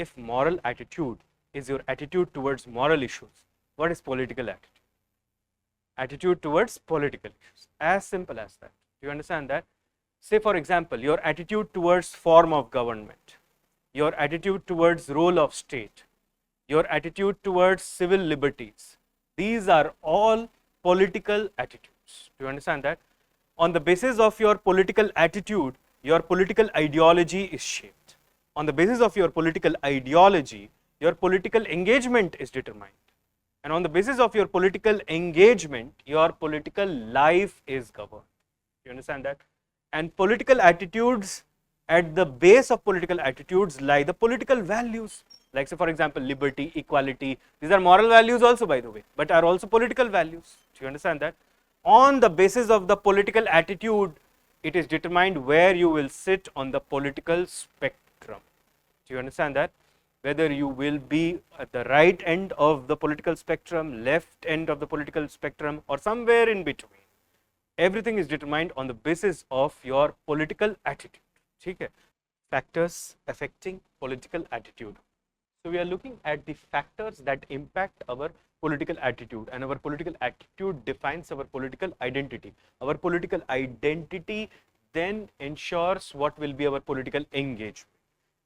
if moral attitude is your attitude towards moral issues, what is political attitude? Attitude towards political issues, as simple as that. Do you understand that? Say for example, your attitude towards form of government, your attitude towards role of state, your attitude towards civil liberties, these are all political attitudes. Do you understand that? On the basis of your political attitude, your political ideology is shaped. On the basis of your political ideology, your political engagement is determined. And on the basis of your political engagement, your political life is governed. You understand that? And political attitudes, at the base of political attitudes lie the political values. Like say for example, liberty, equality, these are moral values also, by the way, but are also political values. Do you understand that? On the basis of the political attitude, it is determined where you will sit on the political spectrum. Do you understand that? Whether you will be at the right end of the political spectrum, left end of the political spectrum, or somewhere in between. Everything is determined on the basis of your political attitude. Okay? Factors affecting political attitude. So we are looking at the factors that impact our political attitude, and our political attitude defines our political identity. Our political identity then ensures what will be our political engagement.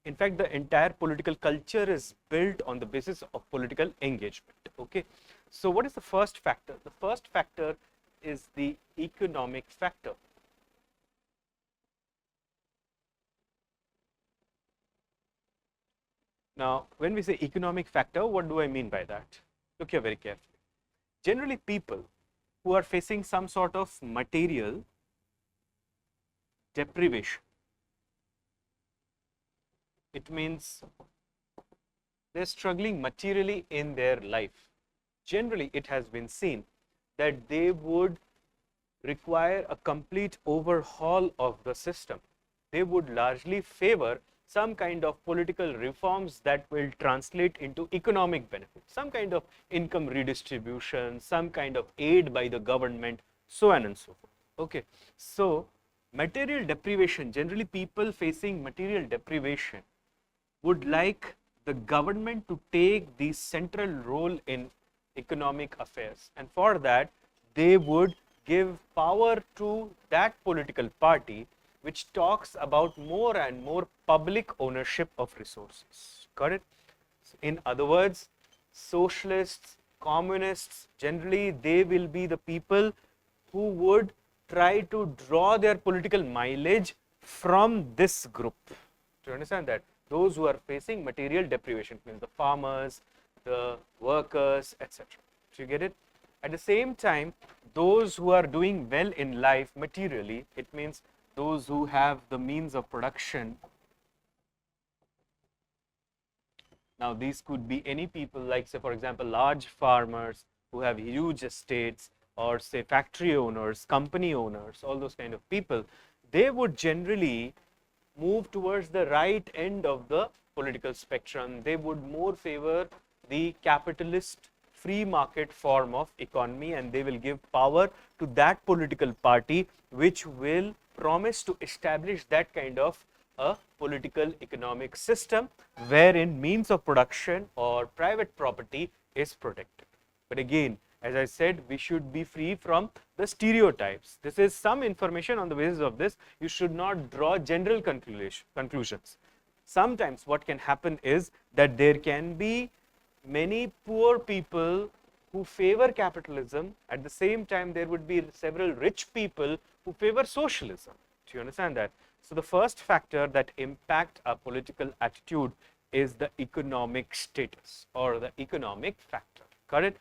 In fact, the entire political culture is built on the basis of political engagement. Okay. So what is the first factor? The first factor is the economic factor. Now, when we say economic factor, what do I mean by that? Look here very carefully. Generally, people who are facing some sort of material deprivation, it means they're struggling materially in their life. Generally, it has been seen that they would require a complete overhaul of the system. They would largely favor some kind of political reforms that will translate into economic benefits, some kind of income redistribution, some kind of aid by the government, so on and so forth. Okay. So, material deprivation, generally people facing material deprivation would like the government to take the central role in economic affairs, and for that they would give power to that political party which talks about more and more public ownership of resources. Got it? In other words, socialists, communists, generally they will be the people who would try to draw their political mileage from this group. Do you understand that? Those who are facing material deprivation, means the farmers, the workers, etc. Do you get it? At the same time, those who are doing well in life materially, it means those who have the means of production. Now, these could be any people, like say for example, large farmers who have huge estates, or say factory owners, company owners, all those kind of people. They would generally move towards the right end of the political spectrum. They would more favor the capitalist free market form of economy, and they will give power to that political party which will promise to establish that kind of a political economic system wherein means of production or private property is protected. But again, as I said, we should be free from the stereotypes. This is some information. On the basis of this, you should not draw general conclusions. Sometimes what can happen is that there can be many poor people who favor capitalism. At the same time, there would be several rich people who favor socialism. Do you understand that? So the first factor that impact our political attitude is the economic status or the economic factor. Got it?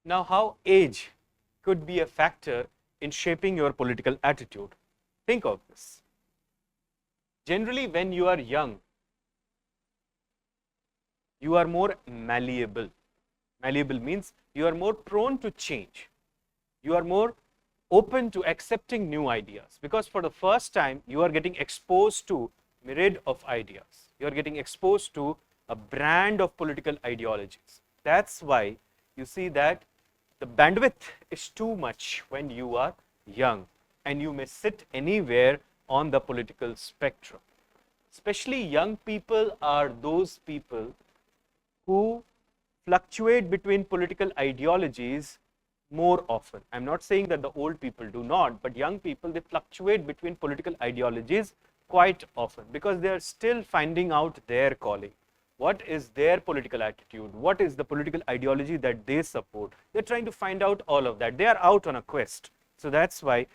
Now, how age could be a factor in shaping your political attitude? Think of this. Generally, when you are young, you are more malleable. Malleable means you are more prone to change. You are more open to accepting new ideas, because for the first time you are getting exposed to myriad of ideas. You are getting exposed to a brand of political ideologies. That's why you see that the bandwidth is too much when you are young, and you may sit anywhere on the political spectrum. Especially young people are those people who fluctuate between political ideologies more often. I'm not saying that the old people do not, but young people, they fluctuate between political ideologies quite often because they are still finding out their calling. What is their political attitude? What is the political ideology that they support? They're trying to find out all of that. They are out on a quest. So that's why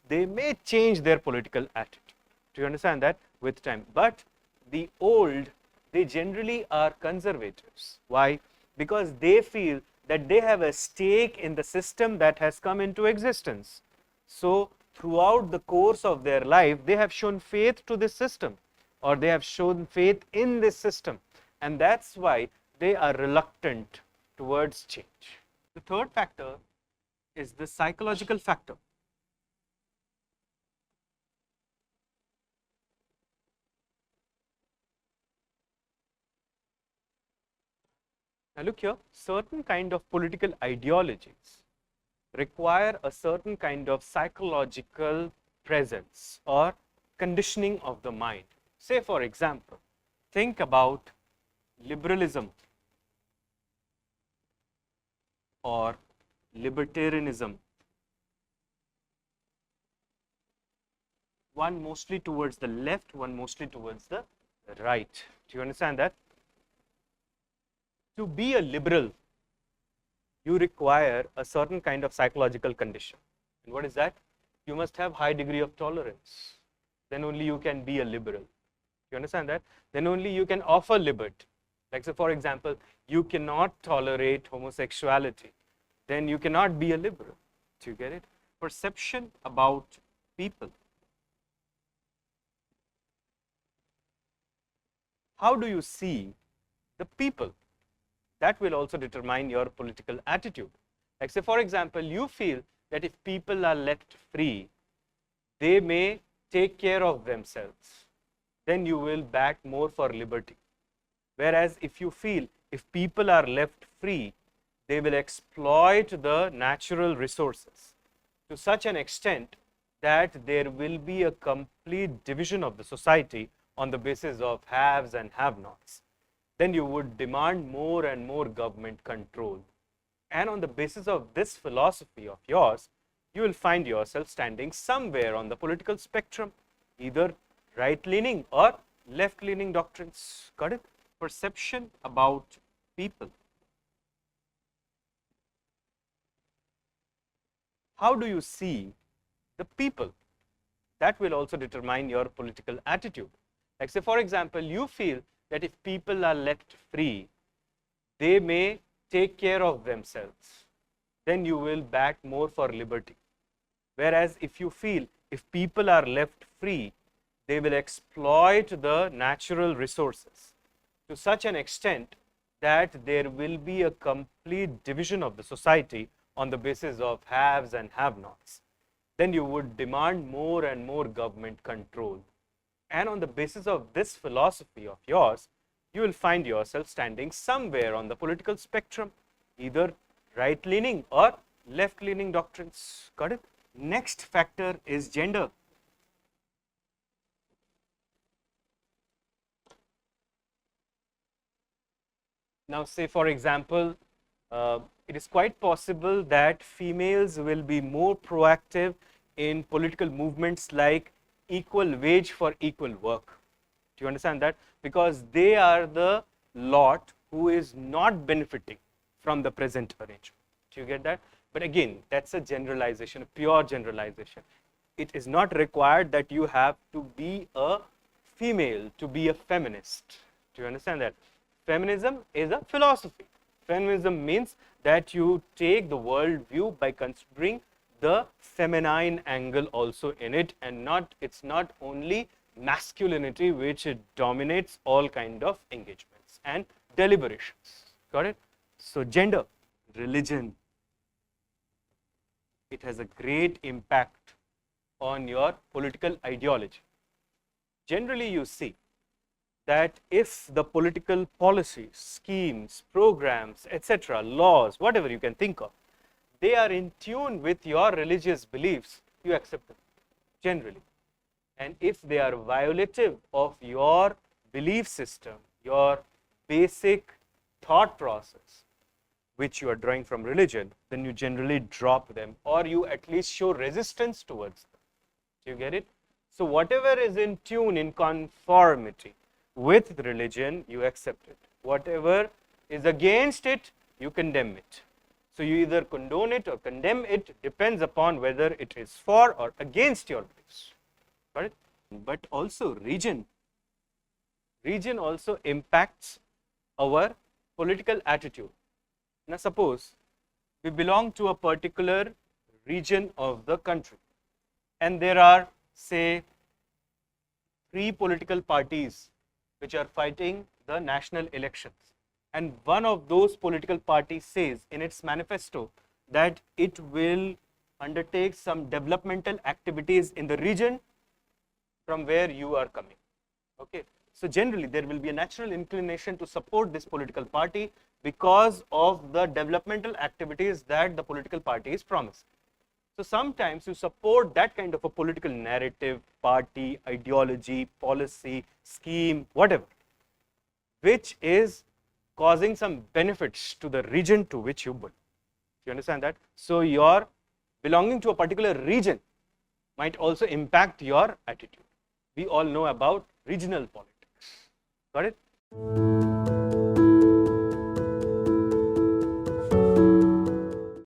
they may change their political attitude. Do you understand that? With time. But the old, they generally are conservatives. Why? Because they feel that they have a stake in the system that has come into existence. So throughout the course of their life, they have shown faith to this system, or they have shown faith in this system, and that's why they are reluctant towards change. The third factor is the psychological factor. Now look here, certain kind of political ideologies require a certain kind of psychological presence or conditioning of the mind. Say for example, think about liberalism or libertarianism, one mostly towards the left, one mostly towards the right. Do you understand that? To be a liberal, you require a certain kind of psychological condition. And what is that? You must have high degree of tolerance. Then only you can be a liberal. You understand that? Then only you can offer liberty. Like, say, for example, you cannot tolerate homosexuality. Then you cannot be a liberal. Do you get it? Perception about people. How do you see the people? That will also determine your political attitude. Like, say, for example, you feel that if people are left free, they may take care of themselves. Then you will back more for liberty. Whereas if you feel if people are left free, they will exploit the natural resources to such an extent that there will be a complete division of the society on the basis of haves and have-nots. Then you would demand more and more government control. And on the basis of this philosophy of yours, you will find yourself standing somewhere on the political spectrum, either right-leaning or left-leaning doctrines. Got it? Perception about people. How do you see the people? That will also determine your political attitude. Like, say, for example, you feel that if people are left free, they may take care of themselves. Then you will back more for liberty. Whereas if you feel if people are left free, they will exploit the natural resources to such an extent that there will be a complete division of the society on the basis of haves and have-nots. Then you would demand more and more government control. And on the basis of this philosophy of yours, you will find yourself standing somewhere on the political spectrum, either right-leaning or left-leaning doctrines. Got it? Next factor is gender. Now, say for example, it is quite possible that females will be more proactive in political movements like equal wage for equal work. Do you understand that? Because they are the lot who is not benefiting from the present arrangement. Do you get that? But again, that's a generalization, a pure generalization. It is not required that you have to be a female to be a feminist. Do you understand that? Feminism is a philosophy. Feminism means that you take the world view by considering the feminine angle also in it, and it's not only masculinity which dominates all kind of engagements and deliberations. Got it? So gender, religion, it has a great impact on your political ideology. Generally, you see that if the political policies, schemes, programs, etc., laws, whatever you can think of, they are in tune with your religious beliefs, you accept them generally. And if they are violative of your belief system, your basic thought process, which you are drawing from religion, then you generally drop them, or you at least show resistance towards them. Do you get it? So whatever is in tune, in conformity with religion, you accept it. Whatever is against it, you condemn it. So you either condone it or condemn it, depends upon whether it is for or against your beliefs. Got it? But also region. Region also impacts our political attitude. Now suppose we belong to a particular region of the country, and there are, say, 3 political parties which are fighting the national elections, and one of those political parties says in its manifesto that it will undertake some developmental activities in the region from where you are coming. Okay. So generally there will be a natural inclination to support this political party because of the developmental activities that the political party is promising. So sometimes you support that kind of a political narrative, party, ideology, policy, scheme, whatever, which is causing some benefits to the region to which you belong. You understand that? So your belonging to a particular region might also impact your attitude. We all know about regional politics. Got it?